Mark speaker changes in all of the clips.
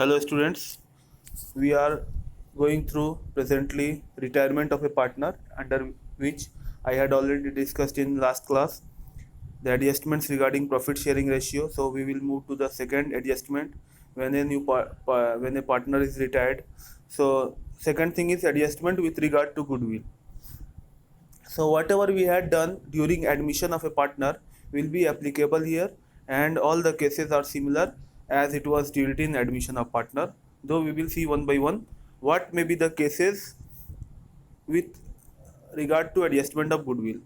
Speaker 1: Hello students, we are going through presently retirement of a partner, under which I had already discussed in last class the adjustments regarding profit sharing ratio. So we will move to the second adjustment when a when a partner is retired. So second thing is adjustment with regard to goodwill. So whatever we had done during admission of a partner will be applicable here, and all the cases are similar as it was dealt in admission of partner, though we will see one by one what may be the cases with regard to adjustment of goodwill.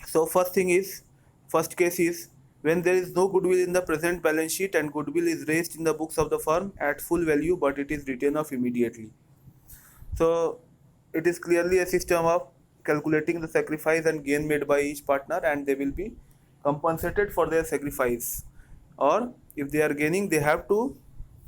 Speaker 1: So first case is when there is no goodwill in the present balance sheet and goodwill is raised in the books of the firm at full value, but it is written off immediately. So it is clearly a system of calculating the sacrifice and gain made by each partner, and they will be compensated for their sacrifice, or if they are gaining they have to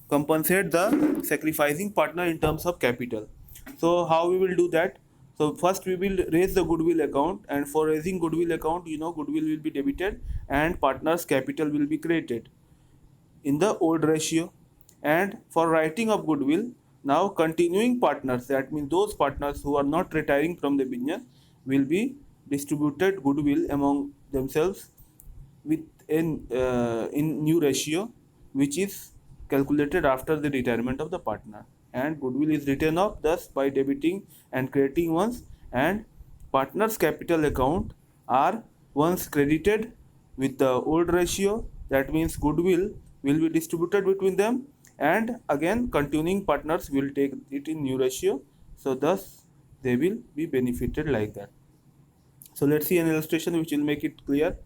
Speaker 1: compensate the sacrificing partner in terms of capital. So how we will do that? So first we will raise the goodwill account, and for raising goodwill account, goodwill will be debited and partners capital will be created in the old ratio. And for writing of goodwill, now continuing partners, that means those partners who are not retiring from the business, will be distributed goodwill among themselves with in new ratio, which is calculated after the retirement of the partner, and goodwill is written off thus by debiting and crediting once, and partners capital account are once credited with the old ratio. That means goodwill will be distributed between them, and again continuing partners will take it in new ratio, so thus they will be benefited like that. So let's see an illustration which will make it clear.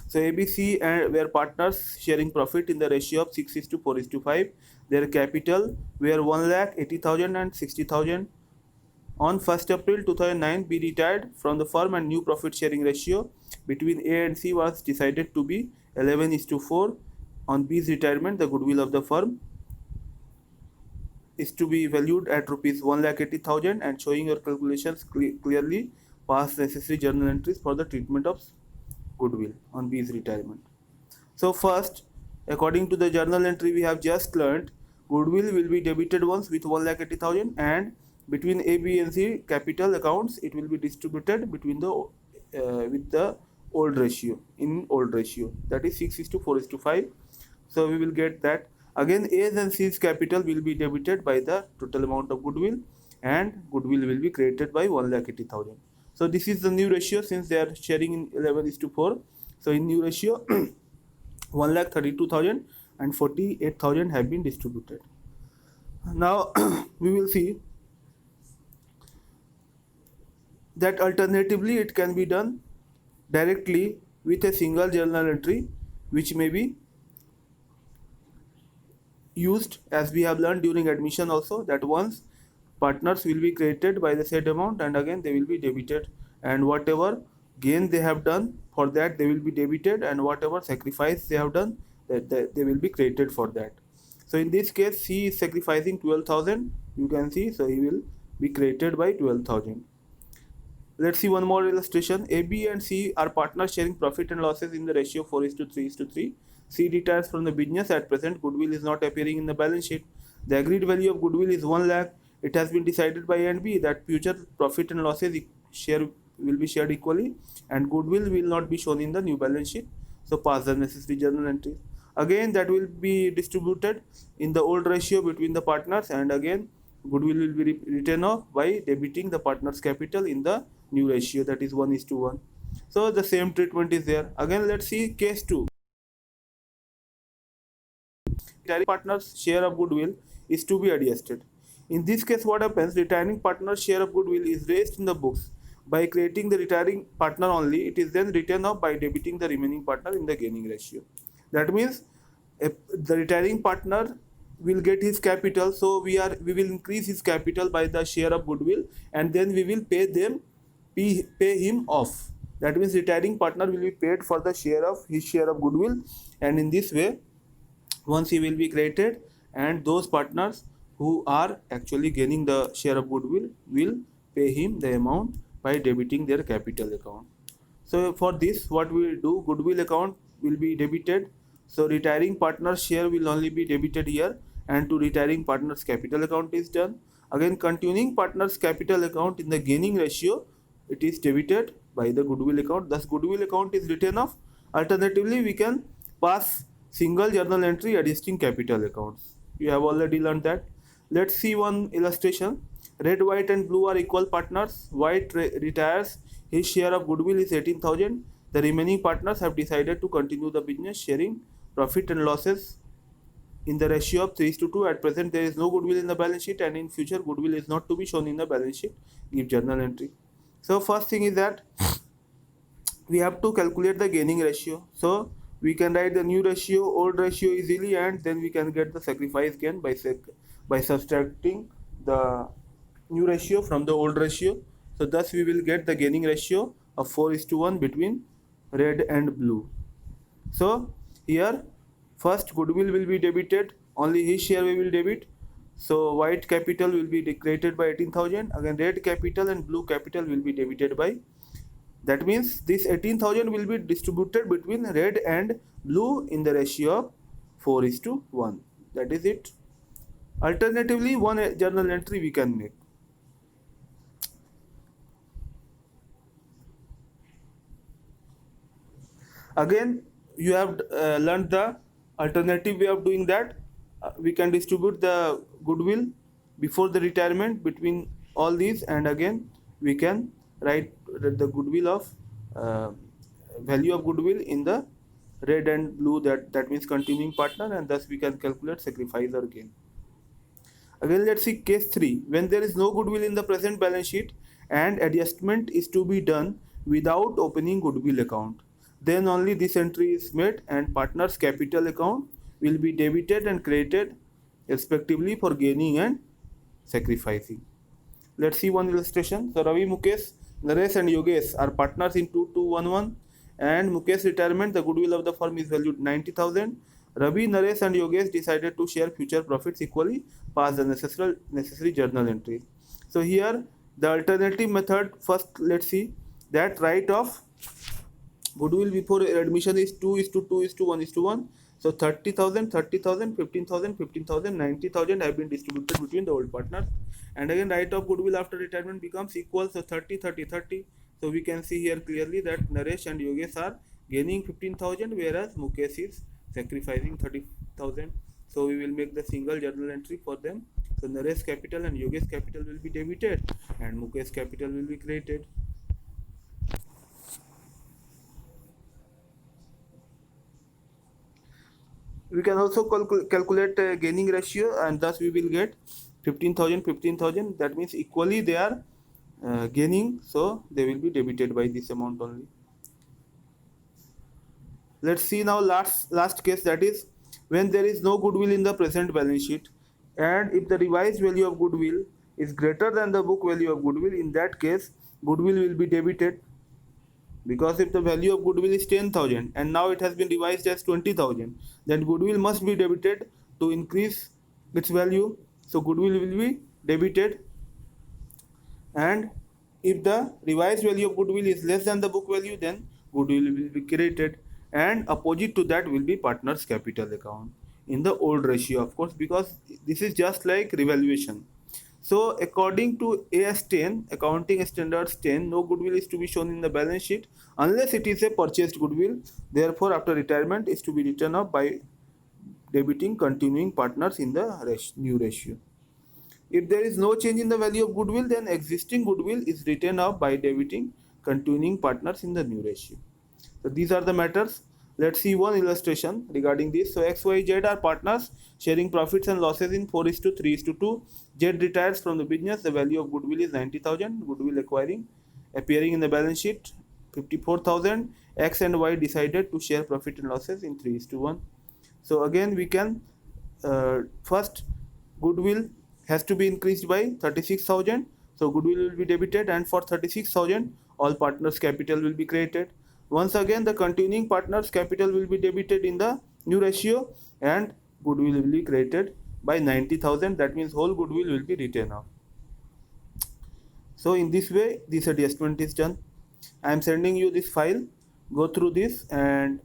Speaker 1: So ABC and were partners sharing profit in the ratio of 6 is to 4 is to 5. Their capital were 1,80,000 and 60,000. On 1st April 2009, B retired from the firm, and new profit sharing ratio between A and C was decided to be 11 is to 4. On B's retirement, the goodwill of the firm is to be valued at rupees 1,80,000, and showing your calculations clearly pass necessary journal entries for the treatment of goodwill on B's retirement. So first, according to the journal entry we have just learned, goodwill will be debited once with 1,80,000, and between A, B and C capital accounts it will be distributed between the with the old ratio, in old ratio, that is 6 is to 4 is to 5. So we will get that. Again, A's and C's capital will be debited by the total amount of goodwill, and goodwill will be created by 1,80,000. So this is the new ratio, since they are sharing in 11 is to 4. So in new ratio 1,32,000 and 48,000 have been distributed. Now we will see that alternatively it can be done directly with a single journal entry, which may be used as we have learned during admission also, that once partners will be created by the said amount, and again they will be debited, and whatever gain they have done for that they will be debited, and whatever sacrifice they have done that they will be created for that. So in this case C is sacrificing 12,000, you can see, so he will be created by 12,000. Let's see one more illustration. A, B and C are partners sharing profit and losses in the ratio 4 is to 3 is to 3. C retires from the business. At present, goodwill is not appearing in the balance sheet. The agreed value of goodwill is 1 lakh. It has been decided by A and B that future profit and losses will be shared equally, and goodwill will not be shown in the new balance sheet. So pass the necessary journal entries. Again, that will be distributed in the old ratio between the partners, and again goodwill will be written off by debiting the partner's capital in the new ratio, that is 1 is to 1. So the same treatment is there. Again, let's see case 2. Retiring partner's share of goodwill is to be adjusted. In this case, what happens? Retiring partner's share of goodwill is raised in the books by creating the retiring partner only. It is then written off by debiting the remaining partner in the gaining ratio. That means the retiring partner will get his capital, so we will increase his capital by the share of goodwill, and then we will pay him off. That means retiring partner will be paid for the his share of goodwill, and in this way once he will be created, and those partners who are actually gaining the share of goodwill will pay him the amount by debiting their capital account. So for this, what we will do, goodwill account will be debited So retiring partner's share will only be debited here, and to retiring partner's capital account is done. Again, continuing partner's capital account in the gaining ratio, it is debited by the goodwill account. Thus, goodwill account is written off. Alternatively, we can pass single journal entry adjusting capital accounts. You have already learned that. Let's see one illustration. Red, white, and blue are equal partners. White retires. His share of goodwill is 18,000. The remaining partners have decided to continue the business, sharing profit and losses in the ratio of 3:2. At present, there is no goodwill in the balance sheet, and in future, goodwill is not to be shown in the balance sheet. Give journal entry. So, first thing is that we have to calculate the gaining ratio. So, we can write the new ratio, old ratio easily, and then we can get the sacrifice gain by subtracting the new ratio from the old ratio. So, thus we will get the gaining ratio of 4:1 between red and blue. So, here first goodwill will be debited, only his share we will debit. So, white capital will be created by 18,000. Again, red capital and blue capital will be debited by. That means this 18,000 will be distributed between red and blue in the ratio of 4:1. That is it. Alternatively, one journal entry we can make. Again, you have learned the alternative way of doing that. We can distribute the goodwill before the retirement between all these, and again we can write the goodwill of value of goodwill in the red and blue, that means continuing partner, and thus we can calculate sacrifice or gain. Again, let's see case 3. When there is no goodwill in the present balance sheet and adjustment is to be done without opening goodwill account, then only this entry is made and partner's capital account will be debited and credited respectively for gaining and sacrificing. Let's see one illustration. So Ravi, Mukesh, Naresh and Yogesh are partners in 2211, and Mukesh retirement, the goodwill of the firm is valued 90,000. Ravi, Naresh and Yogesh decided to share future profits equally, pass the necessary journal entry. So here the alternative method, first let's see that write off goodwill before admission is 2:2:1:1. So 30,000, 30,000, 15,000, 15,000, 90,000 have been distributed between the old partners. And again, write off goodwill after retirement becomes equal. So 30, 30, 30. So we can see here clearly that Naresh and Yogesh are gaining 15,000, whereas Mukesh is sacrificing 30,000. So we will make the single journal entry for them. So Naresh capital and Yogesh capital will be debited, and Mukesh capital will be credited. We can also calculate gaining ratio, and thus we will get 15,000, 15,000. That means equally they are gaining, so they will be debited by this amount only. Let's see now last case, that is when there is no goodwill in the present balance sheet, and if the revised value of goodwill is greater than the book value of goodwill, in that case goodwill will be debited, because if the value of goodwill is 10,000 and now it has been revised as 20,000, then goodwill must be debited to increase its value. So goodwill will be debited, and if the revised value of goodwill is less than the book value, then goodwill will be credited, and opposite to that will be partner's capital account in the old ratio, of course, because this is just like revaluation. So according to AS 10, Accounting Standards 10, no goodwill is to be shown in the balance sheet unless it is a purchased goodwill. Therefore, after retirement is to be written off by debiting continuing partners in the new ratio. If there is no change in the value of goodwill, then existing goodwill is written off by debiting continuing partners in the new ratio. So these are the matters. Let's see one illustration regarding this. So X, Y, Z are partners sharing profits and losses in 4:3:2. Z retires from the business. The value of goodwill is 90,000. Goodwill appearing in the balance sheet 54,000. X and Y decided to share profit and losses in 3:1. So again we can first goodwill has to be increased by 36,000. So goodwill will be debited, and for 36,000 all partners capital will be created. Once again the continuing partners capital will be debited in the new ratio, and goodwill will be created by 90,000. That means whole goodwill will be written off. So in this way this adjustment is done. I am sending you this file. Go through this and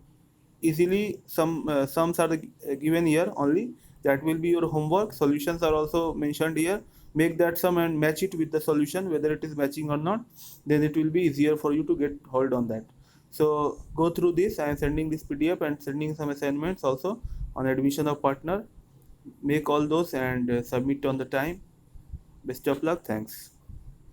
Speaker 1: easily. Some sums are given here only. That will be your homework. Solutions are also mentioned here. Make that sum and match it with the solution, whether it is matching or not. Then it will be easier for you to get hold on that. So go through this. I am sending this PDF and sending some assignments also on admission of partner. Make all those and submit on the time. Best of luck. Thanks.